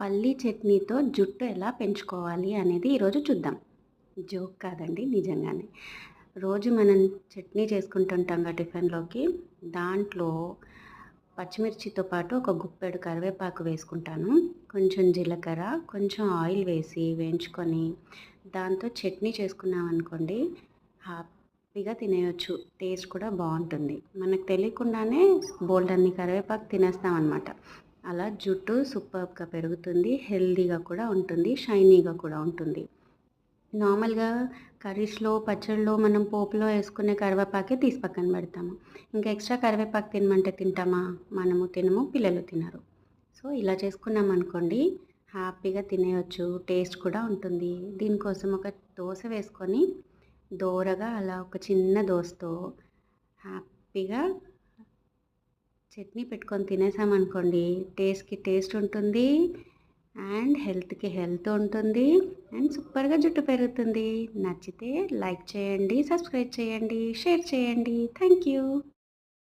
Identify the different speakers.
Speaker 1: పల్లీ చట్నీతో జుట్టు ఎలా పెంచుకోవాలి అనేది ఈరోజు చూద్దాం. జోక్ కాదండి నిజంగానే. రోజు మనం చట్నీ చేసుకుంటుంటాంగా టిఫిన్‌లోకి. దాంట్లో పచ్చిమిర్చితో పాటు ఒక గుప్పెడు కరివేపాకు వేసుకుంటాను. కొంచెం జీలకర్ర, కొంచెం ఆయిల్ వేసి వేయించుకొని దాంతో చట్నీ చేసుకున్నామనుకోండి హ్యాపీగా తినేయొచ్చు. టేస్ట్ కూడా బావుంటుంది. మనకు తెలియకుండానే బోలెడన్ని కరివేపాకు తినేస్తామనమాట. అలా జుట్టు సూపర్బ్‌గా పెరుగుతుంది. హెల్తీగా కూడా ఉంటుంది. షైనీగా కూడా ఉంటుంది. నార్మల్‌గా కర్రీస్‌లో, పచ్చడిలో మనం పోపులో ఏసుకునే కరివేపాకే తీసి పక్కన పెడతాము. ఇంకా ఎక్స్‌ట్రా కరివేపాకు తినమంటే తింటామా? మనము తినము, పిల్లలు తినరు. సో, ఇలా చేసుకున్నామనుకోండి హ్యాపీగా తినేయొచ్చు. టేస్ట్ కూడా ఉంటుంది. దీనికోసం ఒక దోస వేసుకొని దోరగా అలా ఒక చిన్న దోసతో హ్యాపీగా చట్నీ పెట్టుకొని తినేసామనుకోండి టేస్ట్‌కి టేస్ట్ ఉంటుంది. అండ్ హెల్త్‌కి హెల్త్ ఉంటుంది. అండ్ సూపర్‌గా జుట్టు పెరుగుతుంది. నచ్చితే లైక్ చేయండి, సబ్స్క్రైబ్ చేయండి, షేర్ చేయండి. Thank you.